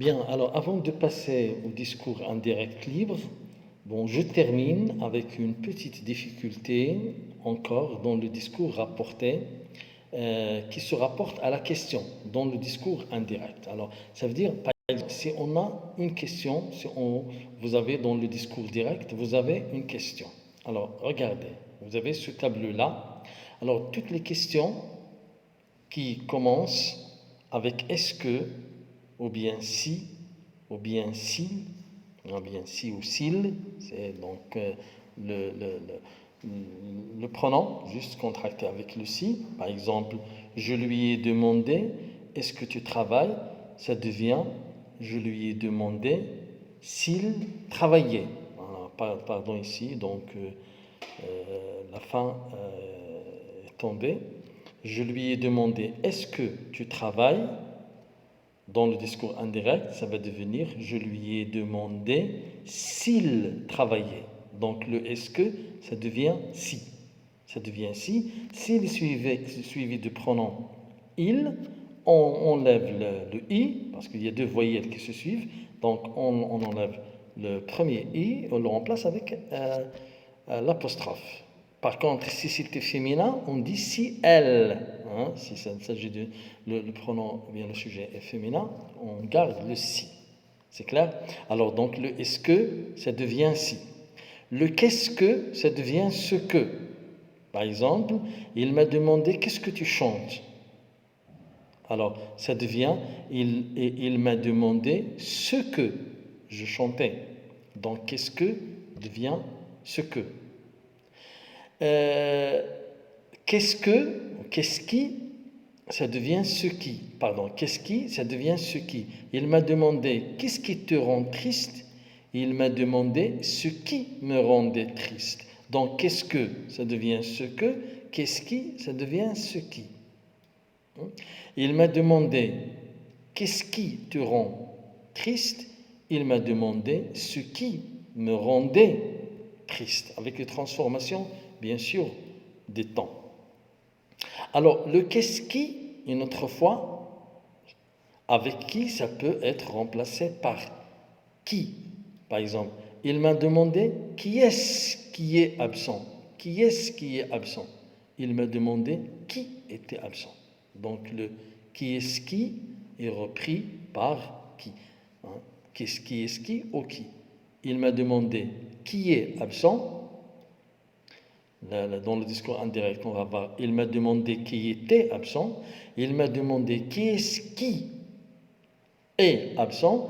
Bien, alors avant de passer au discours indirect libre, bon, je termine avec une petite difficulté encore dans le discours rapporté, qui se rapporte à la question dans le discours indirect. Alors, ça veut dire, par exemple, si on a une question, vous avez dans le discours direct, vous avez une question. Alors, regardez, vous avez ce tableau-là. Alors, toutes les questions qui commencent avec est-ce que, ou bien si, ou bien si, ou bien si ou s'il, c'est donc le pronom, juste contracté avec le si. Par exemple, je lui ai demandé, est-ce que tu travailles? Ça devient, je lui ai demandé s'il travaillait. Voilà, pardon ici, donc la fin est tombée. Je lui ai demandé, est-ce que tu travailles? Dans le discours indirect, ça va devenir, je lui ai demandé s'il travaillait. Donc le est-ce que, ça devient si. Ça devient si. S'il suivi du pronom il, on enlève le i, parce qu'il y a deux voyelles qui se suivent. Donc on enlève le premier i, on le remplace avec l'apostrophe. Par contre, si c'était féminin, on dit si elle. Hein, si ça s'agit de le pronom, bien le sujet est féminin, on garde le si. C'est clair? Alors donc le est-ce que, ça devient si. Le qu'est-ce que, ça devient ce que. Par exemple, il m'a demandé qu'est-ce que tu chantes? Alors ça devient il m'a demandé ce que je chantais. Donc qu'est-ce que devient ce que. Qu'est-ce que, qu'est-ce qui, ça devient ce qui. Pardon, qu'est-ce qui, ça devient ce qui. Il m'a demandé qu'est-ce qui te rend triste? Il m'a demandé ce qui me rendait triste. Donc qu'est-ce que, ça devient ce que. Qu'est-ce qui, ça devient ce qui. Il m'a demandé qu'est-ce qui te rend triste? Il m'a demandé ce qui me rendait triste. Avec les transformations, bien sûr, des temps. Alors, le qu'est-ce qui, une autre fois, avec qui ça peut être remplacé par qui. Par exemple, il m'a demandé qui est-ce qui est absent. Qui est-ce qui est absent? Il m'a demandé qui était absent. Donc, le qui est-ce qui est repris par qui. Hein? Qu'est-ce qui est-ce qui ou qui. Il m'a demandé qui est absent. Dans le discours indirect, on va voir, il m'a demandé qui était absent, il m'a demandé qui est-ce qui est absent.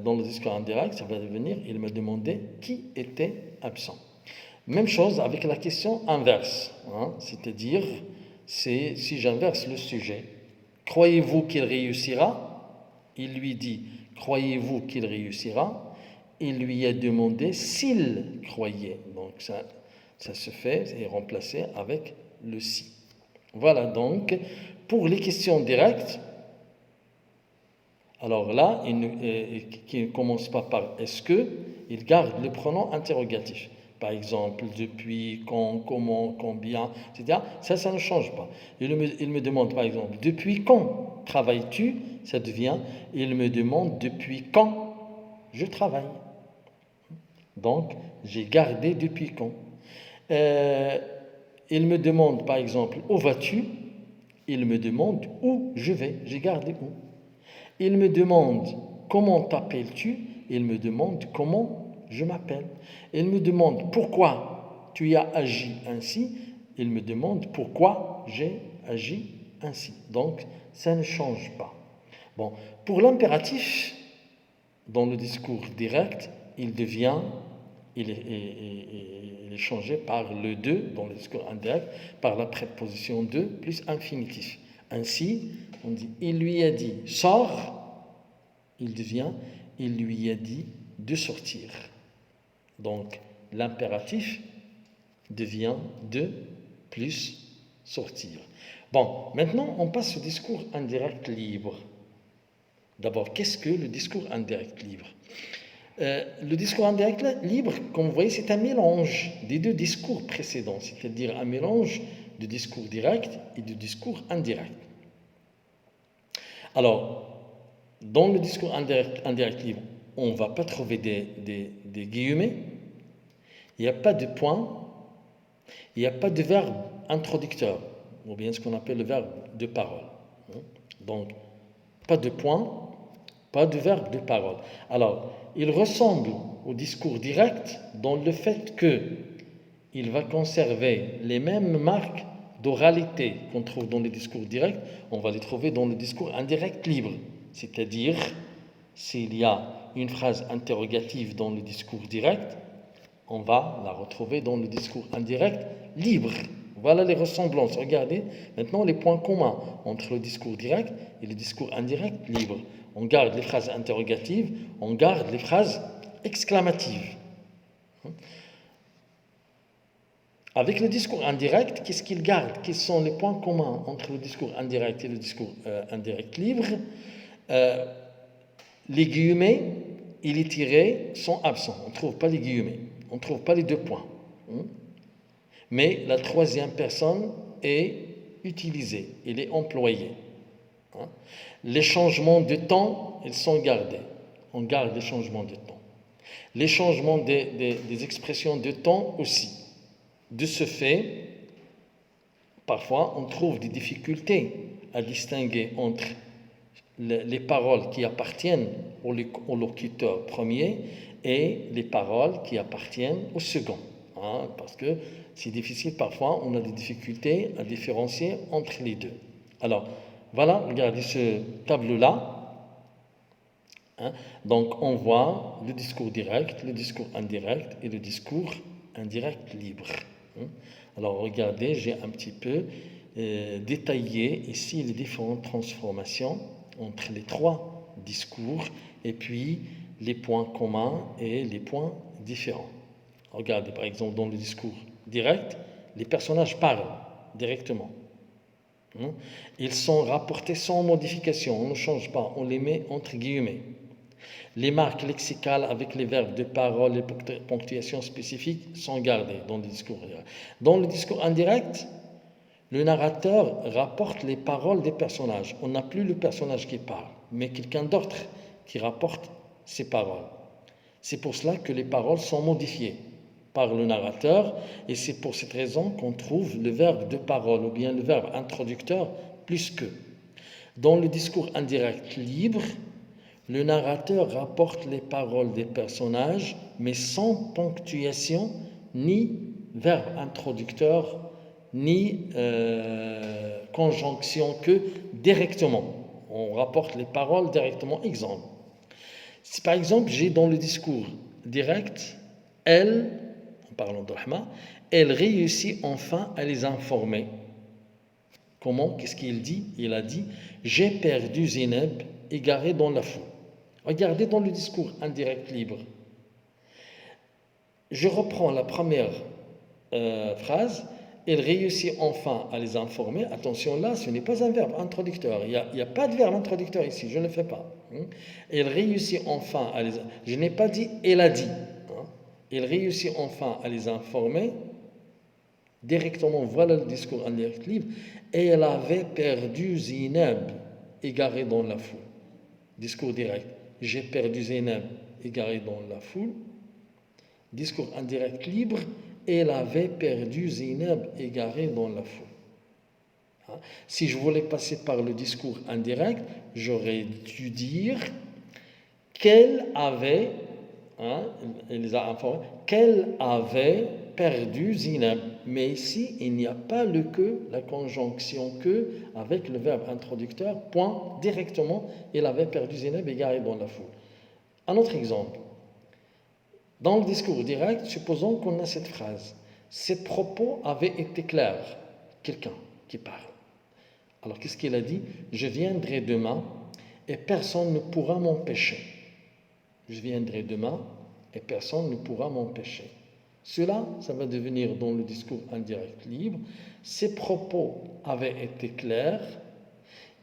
Dans le discours indirect, ça va devenir, il m'a demandé qui était absent. Même chose avec la question inverse, hein, c'est-à-dire, si j'inverse le sujet, croyez-vous qu'il réussira? Il lui dit, croyez-vous qu'il réussira? Il lui a demandé s'il croyait. Donc ça se fait et remplacé avec le si. Voilà donc pour les questions directes. Alors là, qui ne commence pas par est-ce que, il garde le pronom interrogatif. Par exemple, depuis, quand, comment, combien, etc. Ça ne change pas. Il me demande par exemple, depuis quand travailles-tu? Ça devient, il me demande depuis quand je travaille. Donc, j'ai gardé depuis quand. Il me demande par exemple où vas-tu? Il me demande où je vais. J'ai gardé où. Il me demande comment t'appelles-tu? Il me demande comment je m'appelle. Il me demande pourquoi tu as agi ainsi. Il me demande pourquoi j'ai agi ainsi. Donc ça ne change pas. Bon, pour l'impératif, dans le discours direct, il est changé par le de, dans le discours indirect, par la préposition de plus infinitif. Ainsi, on dit, il lui a dit, sors, il devient, il lui a dit de sortir. Donc, l'impératif devient de plus sortir. Bon, maintenant, on passe au discours indirect libre. D'abord, qu'est-ce que le discours indirect libre? Le discours indirect libre, comme vous voyez, c'est un mélange des deux discours précédents, c'est-à-dire un mélange de discours direct et de discours indirect. Alors, Dans le discours indirect libre, on ne va pas trouver des guillemets, il n'y a pas de point, il n'y a pas de verbe introducteur, ou bien ce qu'on appelle le verbe de parole. Donc, pas de point, pas de verbe de parole. Alors, il ressemble au discours direct dans le fait qu'il va conserver les mêmes marques d'oralité qu'on trouve dans le discours direct, on va les trouver dans le discours indirect libre. C'est-à-dire, s'il y a une phrase interrogative dans le discours direct, on va la retrouver dans le discours indirect libre. Voilà les ressemblances. Regardez maintenant les points communs entre le discours direct et le discours indirect libre. On garde les phrases interrogatives, on garde les phrases exclamatives. Avec le discours indirect, qu'est-ce qu'il garde? Quels sont les points communs entre le discours indirect et le discours indirect libre? Les guillemets et les tirets sont absents. On ne trouve pas les guillemets. On ne trouve pas les deux points. Mais la troisième personne est utilisée, elle est employée. Les changements de temps, ils sont gardés. On garde les changements de temps. Les changements des expressions de temps aussi. De ce fait, parfois, on trouve des difficultés à distinguer entre les paroles qui appartiennent au locuteur premier et les paroles qui appartiennent au second. Parce que c'est difficile, parfois, on a des difficultés à différencier entre les deux. Alors, voilà, regardez ce tableau-là. Donc, on voit le discours direct, le discours indirect et le discours indirect libre. Alors, regardez, j'ai un petit peu détaillé ici les différentes transformations entre les trois discours et puis les points communs et les points différents. Regardez, par exemple, dans le discours direct, les personnages parlent directement. Ils sont rapportés sans modification, on ne change pas, on les met entre guillemets. Les marques lexicales avec les verbes de parole et ponctuation spécifiques sont gardées dans le discours direct. Dans le discours indirect, le narrateur rapporte les paroles des personnages. On n'a plus le personnage qui parle, mais quelqu'un d'autre qui rapporte ses paroles. C'est pour cela que les paroles sont modifiées par le narrateur, et c'est pour cette raison qu'on trouve le verbe de parole ou bien le verbe introducteur plus que. Dans le discours indirect libre, le narrateur rapporte les paroles des personnages, mais sans ponctuation, ni verbe introducteur, ni conjonction que directement. On rapporte les paroles directement. Exemple. Si par exemple j'ai dans le discours direct, elle, en parlant de Rahma, elle réussit enfin à les informer. Comment? Qu'est-ce qu'il dit? Il a dit « J'ai perdu Zeynep égarée dans la foule ». Regardez dans le discours indirect libre. Je reprends la première phrase. Elle réussit enfin à les informer. Attention, là, ce n'est pas un verbe introducteur. Il n'y a pas de verbe introducteur ici. Je ne le fais pas. Elle réussit enfin à les... Je n'ai pas dit « elle a dit ». Elle réussit enfin à les informer. Directement, voilà le discours indirect libre. Et elle avait perdu Zeynep égarée dans la foule. Discours direct. J'ai perdu Zeynep égarée dans la foule. Discours indirect libre. Elle avait perdu Zeynep égarée dans la foule. Si je voulais passer par le discours indirect, j'aurais dû dire qu'elle avait, elle les a informés, qu'elle avait perdu Zeynep. Mais ici, il n'y a pas le que, la conjonction que, avec le verbe introducteur, point, directement, elle avait perdu Zeynep égarée dans la foule. Un autre exemple. Dans le discours direct, supposons qu'on a cette phrase. Ses propos avaient été clairs. Quelqu'un qui parle. Alors, qu'est-ce qu'il a dit? Je viendrai demain et personne ne pourra m'empêcher. Je viendrai demain et personne ne pourra m'empêcher. Cela, ça va devenir dans le discours indirect libre. Ses propos avaient été clairs.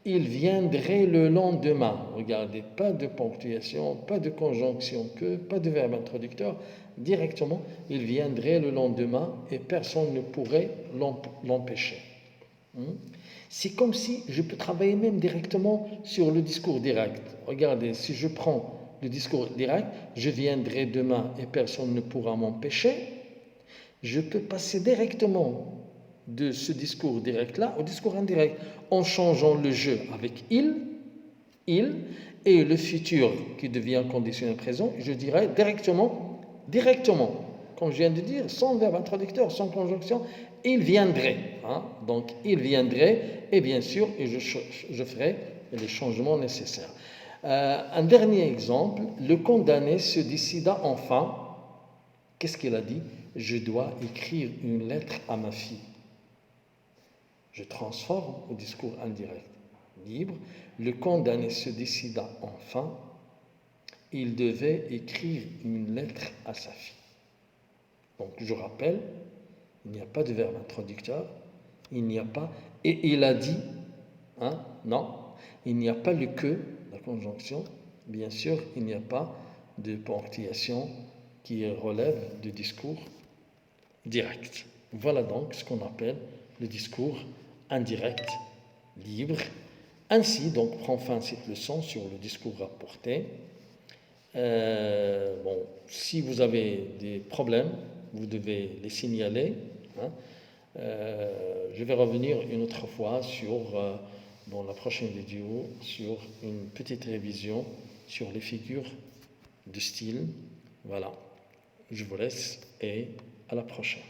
Il viendrait le lendemain. Regardez, pas de ponctuation, pas de conjonction que, pas de verbe introducteur. Directement, il viendrait le lendemain et personne ne pourrait l'empêcher. C'est comme si je peux travailler même directement sur le discours direct. Regardez, si je prends le discours direct, je viendrai demain et personne ne pourra m'empêcher. Je peux passer directement de ce discours direct-là au discours indirect en changeant le jeu avec il, et le futur qui devient conditionnel présent, je dirais directement, comme je viens de dire, sans verbe introducteur, sans conjonction, il viendrait. Hein? Donc, il viendrait, et bien sûr, je ferai les changements nécessaires. Un dernier exemple, le condamné se décida enfin. Qu'est-ce qu'il a dit? Je dois écrire une lettre à ma fille. Je transforme au discours indirect. Libre, le condamné se décida enfin, il devait écrire une lettre à sa fille. Donc je rappelle, il n'y a pas de verbe introducteur, il n'y a pas, et il a dit, hein, non, il n'y a pas le que, la conjonction, bien sûr, il n'y a pas de ponctuation qui relève du discours direct. Voilà donc ce qu'on appelle le discours indirect, libre. Ainsi, donc, prend fin cette leçon sur le discours rapporté. Bon, si vous avez des problèmes, vous devez les signaler. Hein. Je vais revenir une autre fois dans la prochaine vidéo, sur une petite révision sur les figures de style. Voilà, je vous laisse et à la prochaine.